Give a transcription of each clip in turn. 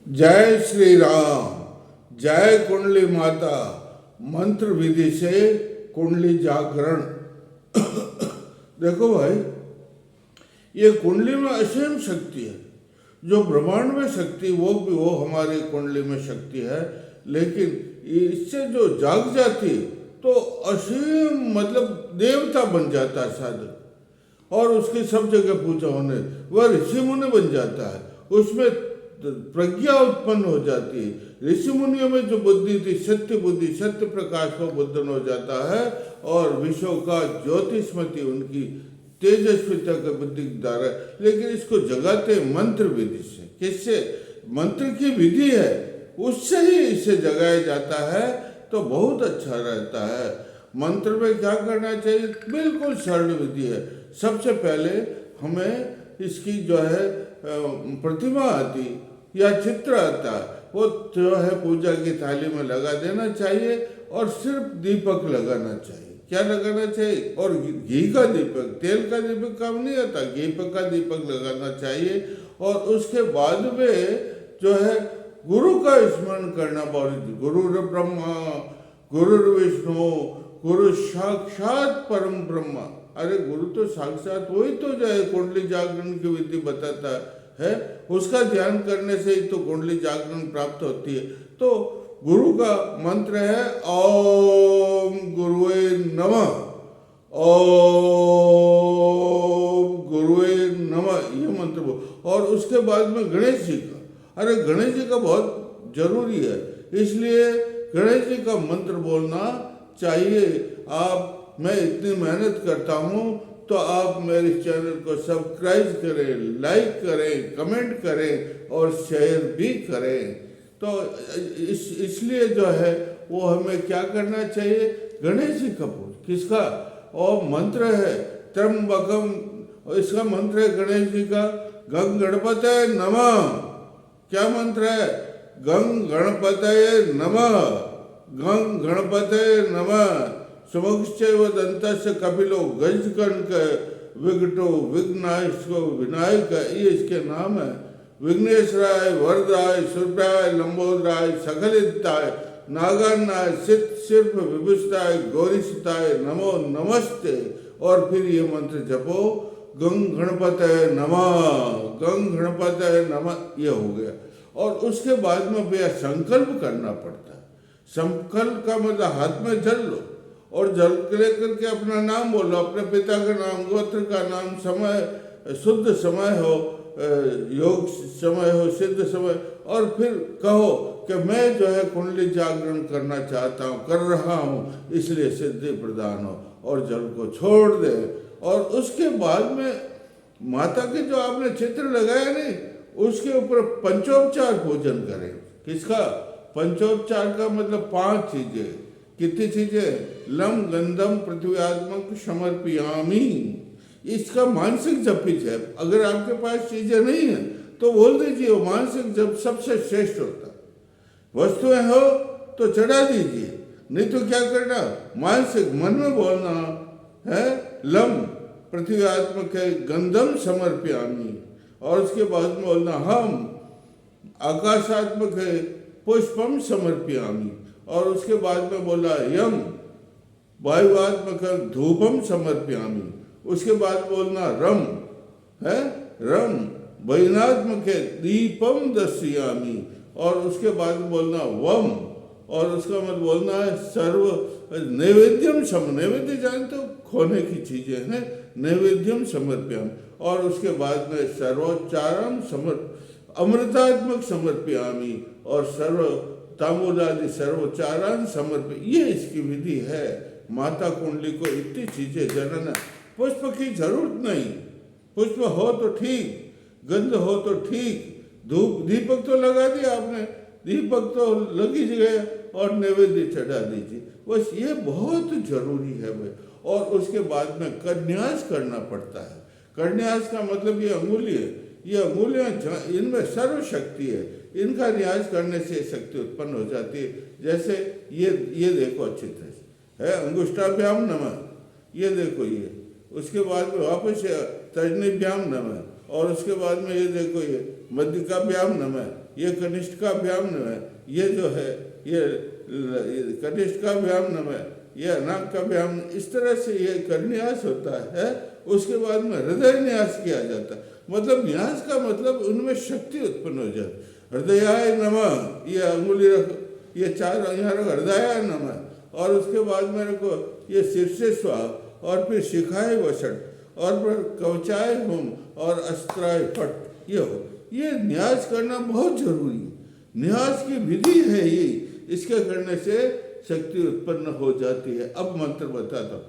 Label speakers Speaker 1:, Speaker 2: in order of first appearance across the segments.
Speaker 1: जय श्री राम, जय कुंडली माता। मंत्र विधि से कुंडली जागरण। देखो भाई, ये कुंडली में असीम शक्ति है। जो ब्रह्मांड में शक्ति वो हमारी कुंडली में शक्ति है, लेकिन इससे जो जाग जाती है तो असीम मतलब देवता बन जाता है साधक, और उसकी सब जगह पूजा होने वह ऋषि मुनि बन जाता है। उसमें प्रज्ञा उत्पन्न हो जाती है। ऋषि मुनियों में जो बुद्धि थी, सत्य बुद्धि, सत्य प्रकाश को बुद्धन हो जाता है, और विश्व का ज्योतिष्मति उनकी तेजस्विता का बुद्धि द्वारा। लेकिन इसको जगाते मंत्र विधि से। किससे? मंत्र की विधि है, उससे ही इसे जगाया जाता है, तो बहुत अच्छा रहता है। मंत्र में क्या करना चाहिए? बिल्कुल सरल विधि है। सबसे पहले हमें इसकी जो है प्रतिमा आती या चित्र आता, वो जो है पूजा की थाली में लगा देना चाहिए, और सिर्फ दीपक लगाना चाहिए। क्या लगाना चाहिए? और घी का दीपक, तेल का दीपक काम नहीं आता, घी का दीपक लगाना चाहिए। और उसके बाद में जो है गुरु का स्मरण करना बहुत। गुरु ब्रह्मा गुरु विष्णु गुरु साक्षात परम ब्रह्मा। अरे गुरु तो साक्षात वही तो जो है कुंडली जागरण की विधि बताता है। उसका ध्यान करने से ही तो कुंडली जागरण प्राप्त होती है। तो गुरु का मंत्र है ओम गुरुवे नमः, ओम गुरुवे नमः, ये मंत्र बोल। और उसके बाद में गणेश जी का, अरे गणेश जी का बहुत जरूरी है, इसलिए गणेश जी का मंत्र बोलना चाहिए। मैं इतनी मेहनत करता हूँ, तो आप मेरे चैनल को सब्सक्राइब करें, लाइक करें, कमेंट करें और शेयर भी करें। तो इसलिए जो है वो हमें क्या करना चाहिए? गणेश जी का पूज। किसका? और मंत्र है त्र्यंबकम, इसका मंत्र है गणेश जी का गंग गणपतये नमः। क्या मंत्र है? गंग गणपतये नमः, गंग गणपतये नमः। सुमुखश्चैव दन्तस्य कपिलो गजकर्णक विघटो विघ्नायको विनायक, ये इसके नाम है। विघ्नेश्वराय वरदाय सुरभ्राय लंबोदराय सकलिताय नागान्नाय सिद्ध सिर्फ विभुषताय गौरीसुताय नमो नमस्ते। और फिर ये मंत्र जपो, गंग गणपतये नमः, गंग गणपतये नमः, ये हो गया। और उसके बाद में भैया संकल्प करना पड़ता है। संकल्प का मतलब हाथ में जल लो, और जल लेकर के अपना नाम बोलो, अपने पिता का नाम, गोत्र का नाम, समय शुद्ध समय हो, योग समय हो, सिद्ध समय, और फिर कहो कि मैं जो है कुंडली जागरण करना चाहता हूँ, कर रहा हूँ, इसलिए सिद्धि प्रदान हो, और जल को छोड़ दे। और उसके बाद में माता के जो आपने चित्र लगाया नहीं, उसके ऊपर पंचोपचार पूजन करें। किसका? पंचोपचार का मतलब 5 चीजें। कितनी चीजें? लम गंधम पृथ्व्यात्मक समर्पयामी, इसका मानसिक जप है। अगर आपके पास चीजें नहीं है तो बोल दीजिए, वो मानसिक जप सबसे श्रेष्ठ होता है। वस्तुएं हो तो चढ़ा दीजिए, नहीं तो क्या करना? मानसिक मन में बोलना है लम पृथ्व्यात्मक गंधम समर्पयामी, और उसके बाद में बोलना हम आकाशात्मक पुष्पम समर्पयामी, और उसके बाद में बोला यम वायुआत्मक धूपम समर्पयामी। उसके बाद बोलना रम है, रम वैनात्मक दीपम दर्शयामी, और उसके बाद बोलना वम, और उसका मतलब बोलना है सर्व नैवेद्यम नैवेद्य जानते हो, खोने की चीजें हैं, नैवेद्यम समर्पयामी। और उसके बाद में सर्वोच्चारम अमृतात्मक समर्पयामी, और सर्व तांबूलादि सर्वोच्चारण समर्पित, ये इसकी विधि है। माता कुंडली को इतनी चीजें जनन। पुष्प की जरूरत नहीं, पुष्प हो तो ठीक, गंध हो तो ठीक, धूप दीपक तो लगा दिया आपने, दीपक तो लगी गए, और नैवेद्य चढ़ा दीजिए, बस ये बहुत जरूरी है भाई। और उसके बाद में कन्यास करना पड़ता है। कन्यास का मतलब ये अंगुली है, ये अंगुलियां इनमें सर्व शक्ति है, इनका न्यास करने से शक्ति उत्पन्न हो जाती है। जैसे ये देखो अच्छी तरह से है अंगुष्ठाभ्याम नमः, ये देखो ये। उसके बाद में वापस तर्जनीभ्याम नमः, और उसके बाद में ये देखो ये मध्यकाभ्याम नमः, ये कनिष्ठिकाभ्याम नमः, ये जो है ये कनिष्ठिकाभ्याम नमः, ये अनामिकाभ्याम, इस तरह से ये करन्यास होता है। उसके बाद में हृदय न्यास किया जाता है। मतलब न्यास का मतलब उनमें शक्ति उत्पन्न हो जाती। हृदयाय नमः, ये अंगुली रखो, ये चार यहाँ रखो, हृदयाय नमः, और उसके बाद में रखो ये शीर्षे स्वाहा, और फिर शिखाए वषट, और फिर कवचाय होम, और अस्त्राय फट। ये हो, ये न्यास करना बहुत जरूरी है। न्यास की विधि है ये, इसके करने से शक्ति उत्पन्न हो जाती है। अब मंत्र बताता हूँ।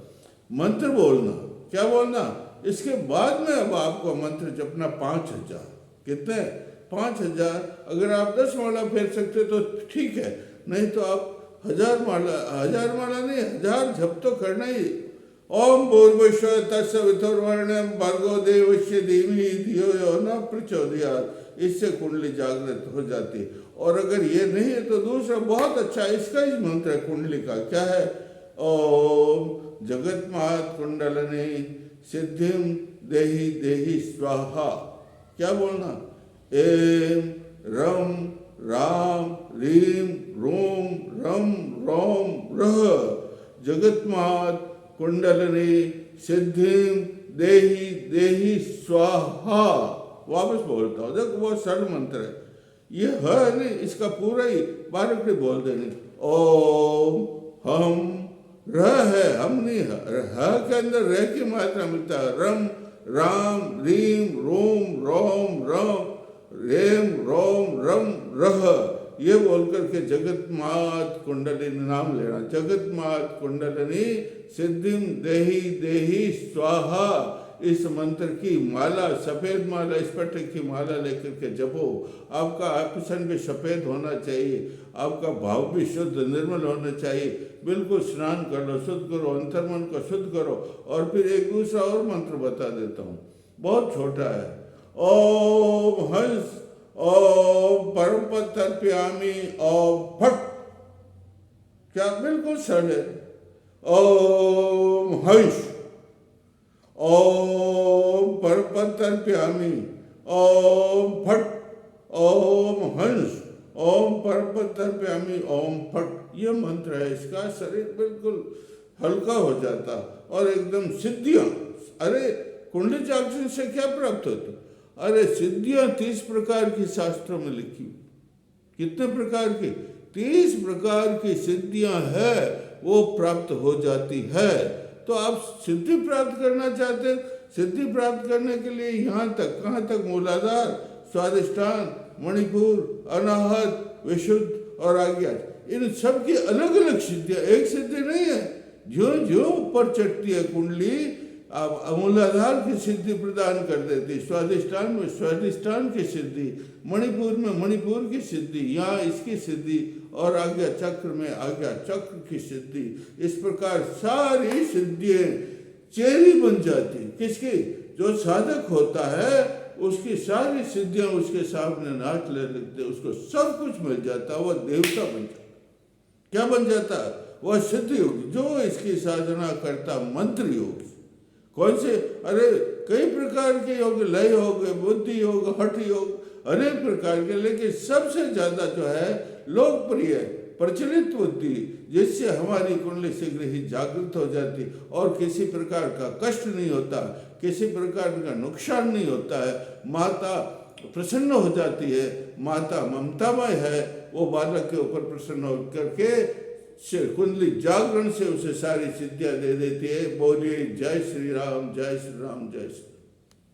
Speaker 1: मंत्र बोलना, क्या बोलना, इसके बाद में अब आपको मंत्र जपना 5000। कितने? 5000। अगर आप 10 माला फेर सकते तो ठीक है, नहीं तो आप 1000 माला, 1000 माला नहीं, 1000 जप तो करना ही। ओम भूर्भुवस्सुः तत्सवितुर्वरेण्यं भर्गो देवस्य धीमहि धियो यो न प्रचोदयात्। इससे कुंडली जागृत हो जाती है। और अगर ये नहीं है तो दूसरा बहुत अच्छा इसका ही मंत्र है कुंडली का। क्या है? ओम जगन्मात कुंडलिनी सिद्धिम देहि देहि स्वाहा। क्या बोलना? एम रम राम रीम रोम रम रोम रह जगन्मात कुंडलिनी सिद्धिम देहि देहि स्वाहा। वापस बोलता हूँ, देखो बहुत सरल मंत्र है ये। है नहीं, इसका पूरा ही बारीक बोल देंगे। ओम हम र है, हम नहीं है, के अंदर रह की मात्रा मिलता है। रम राम रीम रोम रोम रम रेम रोम रम रह, ये बोल करके जगत मात कुंडलिनी नाम लेना। जगत मात कुंडलिनी सिद्धिम देहि देहि स्वाहा। इस मंत्र की माला, सफेद माला, स्फटिक की माला लेकर के जपो। आपका आभूषण भी सफेद होना चाहिए, आपका भाव भी शुद्ध निर्मल होना चाहिए। बिल्कुल स्नान कर लो, शुद्ध करो, अंतर्मन को शुद्ध करो। और फिर एक दूसरा और मंत्र बता देता हूँ, बहुत छोटा है। ओम हंस ओम परमपद तर्पयामि ओम फट। क्या? बिल्कुल सरल है। ओम हंस ओम परमपद तर्पयामि ओम फट ओम हंस ओम परमपद तर्पयामि ओम फट। ये मंत्र है, इसका शरीर बिल्कुल हल्का हो जाता और एकदम सिद्धियां। अरे कुंडली जागरण से क्या प्राप्त होती? अरे सिद्धियां 30 प्रकार की शास्त्रों में लिखी। कितने प्रकार की? 30 प्रकार की सिद्धियां है, वो प्राप्त हो जाती है। तो आप सिद्धि प्राप्त करना चाहते हैं, सिद्धि प्राप्त करने के लिए यहाँ तक, कहाँ तक? मूलाधार, स्वादिष्ठान, मणिपुर, अनाहत, विशुद्ध और आज्ञा, इन सब की अलग अलग सिद्धियां, एक सिद्धि नहीं है। जो जो ऊपर चढ़ती है कुंडली, मूलाधार की सिद्धि प्रदान कर देती, स्वादिष्ठान में स्वादिष्ठान की सिद्धि, मणिपुर में मणिपुर की सिद्धि, यहाँ इसकी सिद्धि, और आज्ञा चक्र में आज्ञा चक्र की सिद्धि। इस प्रकार सारी सिद्धियां चेरी बन जाती। किसकी? जो साधक होता है उसकी सारी सिद्धियां उसके सामने नाच ले लेते, उसको सब कुछ मिल जाता, वह देवता बन जाता। क्या बन जाता? वह सिद्ध योगी, जो इसकी साधना करता, मंत्र योगी। कौन से? अरे कई प्रकार के योग, लय योग, बुद्धि योग, हठ योग, अनेक प्रकार के, लेकिन सबसे ज्यादा जो है लोकप्रिय प्रचलित बुद्धि, जिससे हमारी कुंडली शीघ्र ही जागृत हो जाती और किसी प्रकार का कष्ट नहीं होता, किसी प्रकार का नुकसान नहीं होता है। माता प्रसन्न हो जाती है, माता ममतामय है, वो बालक के ऊपर प्रसन्न होकर के कुंडली जागरण से उसे सारी सिद्धियां दे देती है। बोलिए जय श्री राम, जय श्री राम, जय श्री।